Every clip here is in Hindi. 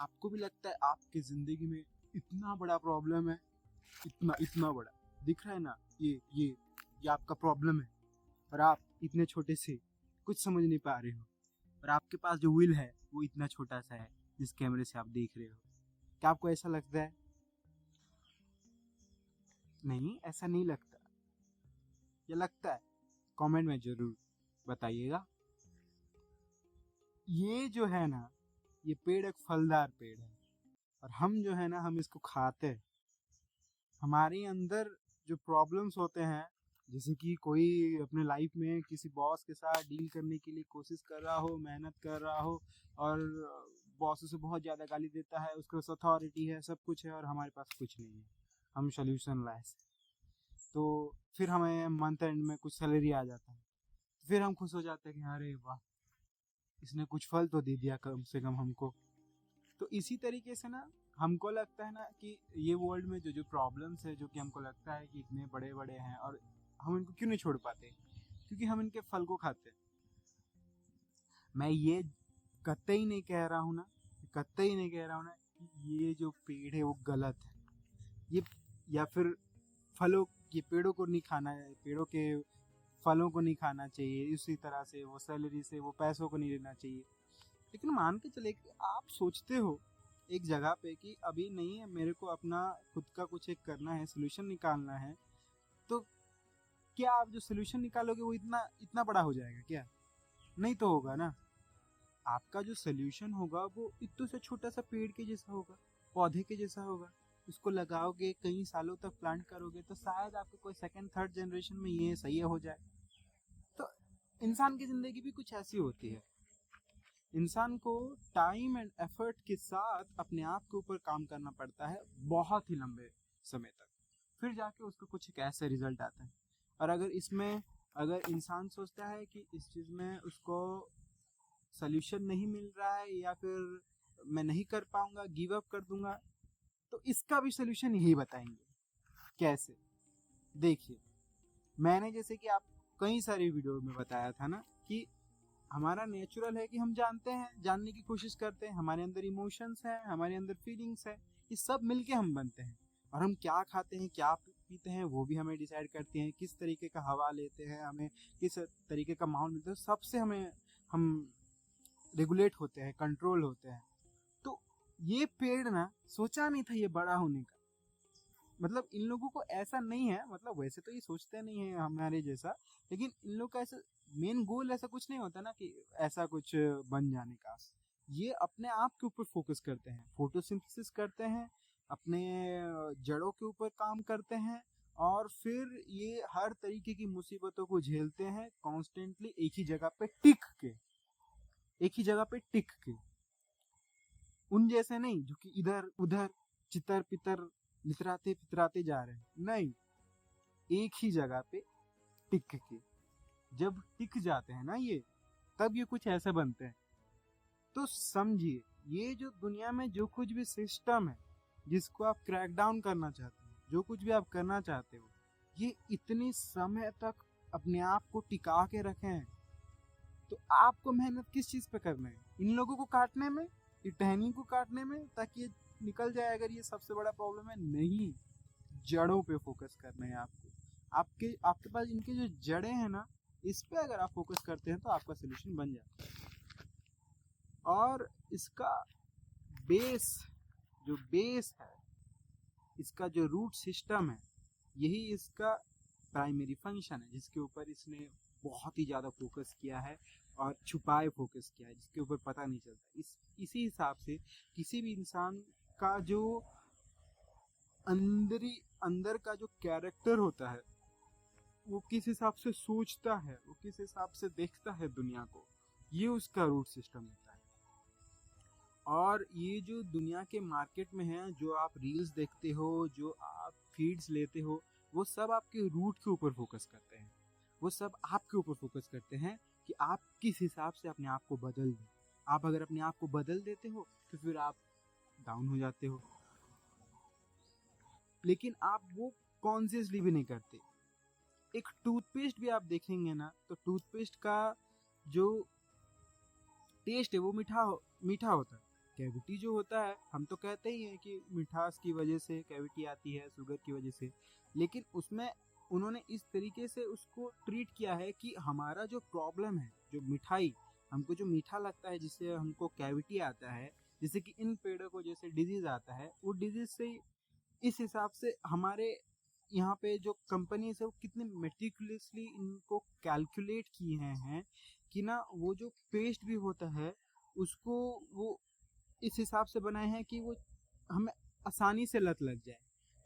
आपको भी लगता है आपकी जिंदगी में इतना बड़ा प्रॉब्लम है, इतना इतना बड़ा दिख रहा है ना, ये आपका प्रॉब्लम है, और आप इतने छोटे से कुछ समझ नहीं पा रहे हो, और आपके पास जो विल है वो इतना छोटा सा है जिस कैमरे से आप देख रहे हो। क्या आपको ऐसा लगता है? नहीं, ऐसा नहीं लगता। ये लगता है? कमेंट में जरूर बताइएगा। ये जो है ना, ये पेड़ एक फलदार पेड़ है, और हम जो है ना, हम इसको खाते हैं। हमारे अंदर जो प्रॉब्लम्स होते हैं, जैसे कि कोई अपने लाइफ में किसी बॉस के साथ डील करने के लिए कोशिश कर रहा हो, मेहनत कर रहा हो, और बॉस उसे बहुत ज़्यादा गाली देता है, उसके पास अथॉरिटी है, सब कुछ है, और हमारे पास कुछ नहीं है, हम सोल्यूशन लेस। तो फिर हमें मंथ एंड में कुछ सैलरी आ जाता है, फिर हम खुश हो जाते हैं कि अरे वाह, इसने कुछ फल तो दे दिया कम से कम हमको। तो इसी तरीके से ना, हमको लगता है ना कि ये वर्ल्ड में जो जो प्रॉब्लम्स है, जो कि हमको लगता है कि इतने बड़े बड़े हैं, और हम इनको क्यों नहीं छोड़ पाते? क्योंकि हम इनके फल को खाते हैं। मैं ये कतई नहीं कह रहा हूँ ना, कतई नहीं कह रहा हूँ ना कि ये जो पेड़ है वो गलत है, ये, या फिर फलों, ये पेड़ों को नहीं खाना है, पेड़ों के फलों को नहीं खाना चाहिए, इसी तरह से वो सैलरी से वो पैसों को नहीं लेना चाहिए। लेकिन मान के चले कि आप सोचते हो एक जगह पे कि अभी नहीं है, मेरे को अपना खुद का कुछ एक करना है, सोल्यूशन निकालना है, तो क्या आप जो सोल्यूशन निकालोगे वो इतना इतना बड़ा हो जाएगा क्या? नहीं तो होगा ना। आपका जो सोल्यूशन होगा वो इतने से छोटा सा पेड़ के जैसा होगा, पौधे के जैसा होगा। उसको लगाओगे, कई सालों तक प्लांट करोगे, तो शायद आपके कोई सेकंड थर्ड जनरेशन में ये सही हो जाए। तो इंसान की जिंदगी भी कुछ ऐसी होती है। इंसान को टाइम एंड एफर्ट के साथ अपने आप के ऊपर काम करना पड़ता है, बहुत ही लंबे समय तक, फिर जाके उसका कुछ एक ऐसा रिजल्ट आता है। और अगर इंसान सोचता है कि इस चीज़ में उसको सोल्यूशन नहीं मिल रहा है, या फिर मैं नहीं कर पाऊंगा, गिव अप कर दूंगा, तो इसका भी सोल्यूशन यही बताएंगे। कैसे? देखिए, मैंने जैसे कि आप कई सारी वीडियो में बताया था ना कि हमारा नेचुरल है कि हम जानते हैं, जानने की कोशिश करते हैं, हमारे अंदर इमोशंस हैं, हमारे अंदर फीलिंग्स हैं, ये सब मिलके हम बनते हैं। और हम क्या खाते हैं, क्या पीते हैं, वो भी हमें डिसाइड करते हैं। किस तरीके का हवा लेते हैं, हमें किस तरीके का माहौल मिलता है, सबसे हम रेगुलेट होते हैं, कंट्रोल होते हैं। तो ये पेड़ ना, सोचा नहीं था ये बड़ा होने का। मतलब इन लोगों को ऐसा नहीं है, मतलब वैसे तो ये सोचते नहीं है हमारे जैसा, लेकिन इन लोग का ऐसा मेन गोल ऐसा कुछ नहीं होता ना कि ऐसा कुछ बन जाने का। ये अपने आप के ऊपर फोकस करते हैं, फोटोसिंथेसिस करते हैं, अपने जड़ों के ऊपर काम करते हैं, और फिर ये हर तरीके की मुसीबतों को झेलते हैं कॉन्स्टेंटली, एक ही जगह पे टिक के। उन जैसे नहीं जो कि इधर उधर चितर पितर लितराते पितराते जा रहे हैं, नहीं, एक ही जगह पे टिक के। जब टिक जाते हैं ना ये, तब ये कुछ ऐसे बनते हैं। तो समझिए, ये जो दुनिया में जो कुछ भी सिस्टम है जिसको आप क्रैक डाउन करना चाहते हो, जो कुछ भी आप करना चाहते हो, ये इतनी समय तक अपने आप को टिका के रखे हैं। तो आपको मेहनत किस चीज पे करना है? इन लोगों को काटने में, ये टहनी को काटने में, ताकि ये निकल जाए अगर ये सबसे बड़ा प्रॉब्लम है? नहीं, जड़ों पे फोकस करना है आपको। आपके आपके पास इनके जो जड़ें हैं ना, इस पे अगर आप फोकस करते हैं तो आपका सोल्यूशन बन जाता है। और इसका बेस, जो बेस है, इसका जो रूट सिस्टम है, यही इसका प्राइमरी फंक्शन है, जिसके ऊपर इसने बहुत ही ज़्यादा फोकस किया है, और छुपाए फोकस किया है, जिसके ऊपर पता नहीं चलता। इसी हिसाब से किसी भी इंसान का जो अंदर का जो कैरेक्टर होता है, वो किस हिसाब से सोचता है, वो किस हिसाब से देखता है दुनिया को, ये उसका रूट सिस्टम होता है। और ये जो दुनिया के मार्केट में है, जो आप रील्स देखते हो, जो आप फीड्स लेते हो, वो सब आपके रूट के ऊपर फोकस करते हैं, वो सब आपके ऊपर फोकस करते हैं कि आप किस हिसाब से अपने आप को बदल दें। आप अगर अपने आप को बदल देते हो तो फिर आप डाउन हो जाते हो, लेकिन आप वो कॉन्शियसली भी नहीं करते। एक टूथपेस्ट भी आप देखेंगे ना, तो टूथपेस्ट का जो टेस्ट है वो मीठा होता है। कैविटी जो होता है, हम तो कहते ही हैं कि मिठास की वजह से कैविटी आती है, शुगर की वजह से, लेकिन उसमें उन्होंने इस तरीके से उसको ट्रीट किया है कि हमारा जो प्रॉब्लम है, जो मिठाई, हमको जो मीठा लगता है जिससे हमको कैविटी आता है, जैसे कि इन पेड़ों को जैसे डिजीज आता है, वो डिजीज से इस हिसाब से हमारे यहाँ पे जो कंपनीज है वो कितने मेटिकुलसली इनको कैलकुलेट किए हैं कि ना वो जो पेस्ट भी होता है उसको वो इस हिसाब से बनाए हैं कि वो हमें आसानी से लत लग जाए।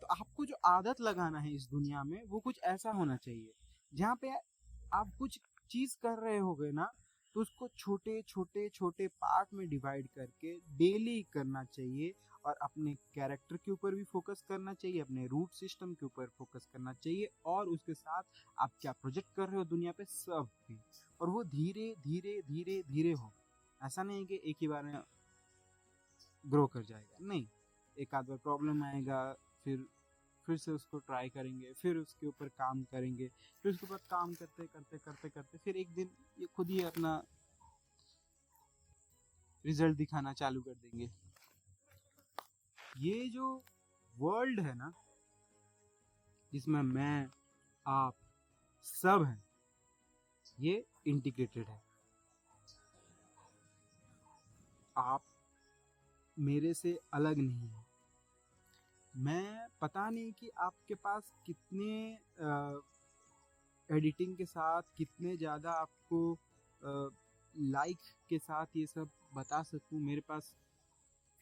तो आपको जो आदत लगाना है इस दुनिया में वो कुछ ऐसा होना चाहिए जहाँ पे आप कुछ चीज कर रहे होगे ना, तो उसको छोटे छोटे छोटे पार्ट में डिवाइड करके डेली करना चाहिए, और अपने कैरेक्टर के ऊपर भी फोकस करना चाहिए, अपने रूट सिस्टम के ऊपर फोकस करना चाहिए, और उसके साथ आप क्या प्रोजेक्ट कर रहे हो दुनिया पे सब भी, और वो धीरे धीरे धीरे धीरे हो। ऐसा नहीं है कि एक ही बार में ग्रो कर जाएगा, नहीं, एक आध बार प्रॉब्लम आएगा, फिर से उसको ट्राई करेंगे, फिर उसके ऊपर काम करेंगे, फिर उसके ऊपर काम करते करते करते करते फिर एक दिन ये खुद ही अपना रिजल्ट दिखाना चालू कर देंगे। ये जो वर्ल्ड है ना, जिसमें मैं, आप सब हैं, ये इंटीग्रेटेड है। आप मेरे से अलग नहीं है। मैं पता नहीं कि आपके पास कितने एडिटिंग के साथ कितने ज़्यादा आपको लाइक के साथ ये सब बता सकूं। मेरे पास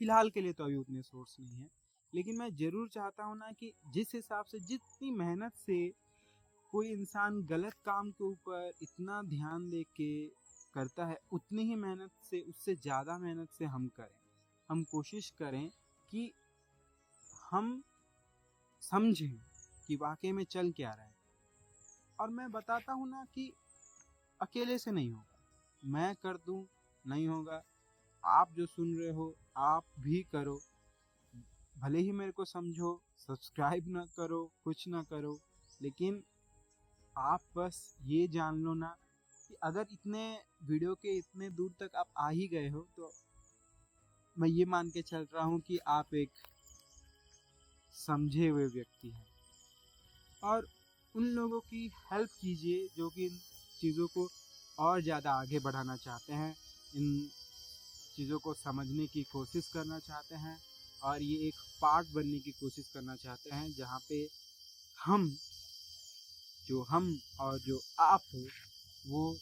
फ़िलहाल के लिए तो अभी उतने सोर्स नहीं है, लेकिन मैं ज़रूर चाहता हूँ ना कि जिस हिसाब से जितनी मेहनत से कोई इंसान गलत काम के ऊपर इतना ध्यान दे के करता है, उतनी ही मेहनत से, उससे ज़्यादा मेहनत से हम करें। हम कोशिश करें कि हम समझें कि वाकई में चल क्या रहा है। और मैं बताता हूँ ना कि अकेले से नहीं होगा, मैं कर दूँ नहीं होगा, आप जो सुन रहे हो आप भी करो, भले ही मेरे को समझो, सब्सक्राइब ना करो, कुछ ना करो, लेकिन आप बस ये जान लो ना कि अगर इतने वीडियो के इतने दूर तक आप आ ही गए हो, तो मैं ये मान के चल रहा हूँ कि आप एक समझे हुए व्यक्ति हैं। और उन लोगों की हेल्प कीजिए जो कि इन चीज़ों को और ज़्यादा आगे बढ़ाना चाहते हैं, इन चीज़ों को समझने की कोशिश करना चाहते हैं, और ये एक पार्ट बनने की कोशिश करना चाहते हैं जहाँ पे हम और जो आप हो वो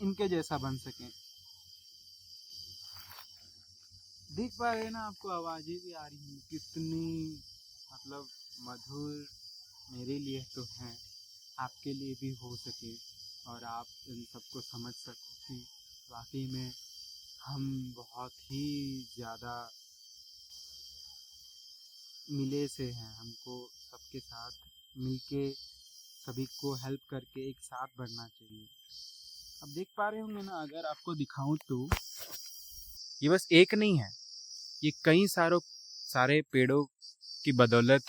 इनके जैसा बन सकें। देख पा रहे हैं ना, आपको आवाज़ें भी आ रही हैं कितनी मतलब मधुर, मेरे लिए तो हैं, आपके लिए भी हो सके, और आप इन सबको समझ सको कि वाकई में हम बहुत ही ज़्यादा मिले से हैं। हमको सबके साथ मिलके सभी को हेल्प करके एक साथ बढ़ना चाहिए। अब देख पा रहे होंगे ना, अगर आपको दिखाऊं तो ये बस एक नहीं है, ये कई सारे पेड़ों की बदौलत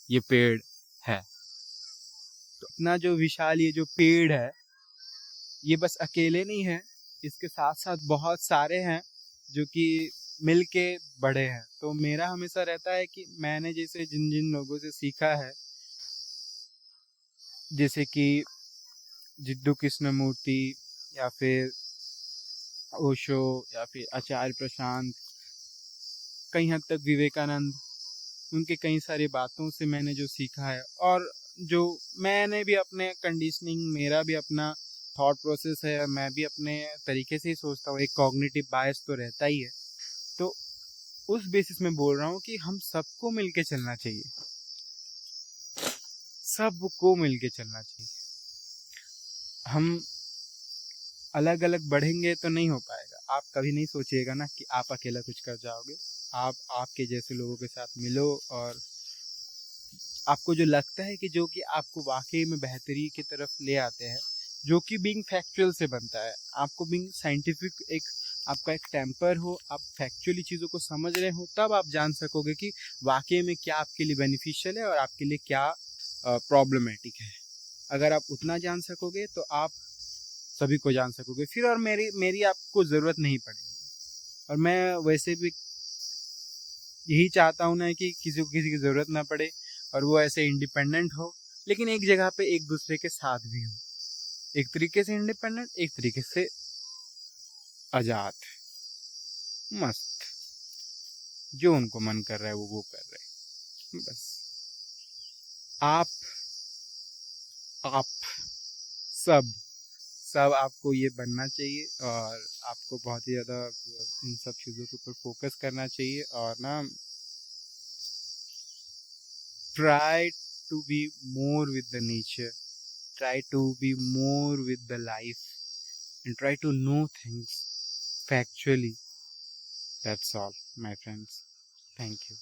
ये पेड़ है। तो अपना जो विशाल ये जो पेड़ है, ये बस अकेले नहीं है, इसके साथ साथ बहुत सारे हैं जो कि मिल के बड़े हैं। तो मेरा हमेशा रहता है कि मैंने जैसे जिन जिन लोगों से सीखा है, जैसे कि जिद्दू कृष्णमूर्ति, या फिर ओशो, या फिर आचार्य प्रशांत, कई हद तक विवेकानंद, उनके कई सारी बातों से मैंने जो सीखा है, और जो मैंने भी अपने कंडीशनिंग, मेरा भी अपना थॉट प्रोसेस है, मैं भी अपने तरीके से ही सोचता हूँ, एक कॉग्निटिव बायस तो रहता ही है। तो उस बेसिस में बोल रहा हूँ कि हम सबको मिलके चलना चाहिए, सबको मिलके चलना चाहिए। हम अलग अलग बढ़ेंगे तो नहीं हो पाएगा। आप कभी नहीं सोचिएगा ना कि आप अकेला कुछ कर जाओगे। आप आपके जैसे लोगों के साथ मिलो, और आपको जो लगता है कि जो कि आपको वाकई में बेहतरी की तरफ ले आते हैं, जो कि बीइंग फैक्चुअल से बनता है, आपको बीइंग साइंटिफिक, एक आपका एक टेम्पर हो, आप फैक्चुअली चीज़ों को समझ रहे हो, तब आप जान सकोगे कि वाकई में क्या आपके लिए बेनिफिशियल है और आपके लिए क्या प्रॉब्लमेटिक है। अगर आप उतना जान सकोगे तो आप सभी को जान सकोगे फिर, और मेरी आपको ज़रूरत नहीं पड़ेगी। और मैं वैसे भी यही चाहता हूँ ना कि किसी को किसी की ज़रूरत ना पड़े और वो ऐसे इंडिपेंडेंट हो, लेकिन एक जगह पे एक दूसरे के साथ भी हो, एक तरीके से इंडिपेंडेंट, एक तरीके से आज़ाद, मस्त, जो उनको मन कर रहा है वो कर रहे हैं बस। आप सब सब आपको ये बनना चाहिए और आपको बहुत ही ज़्यादा इन सब चीज़ों के ऊपर फोकस करना चाहिए और ना try to be more with the nature, try to be more with the life and try to know things factually. That's all, my friends. Thank you.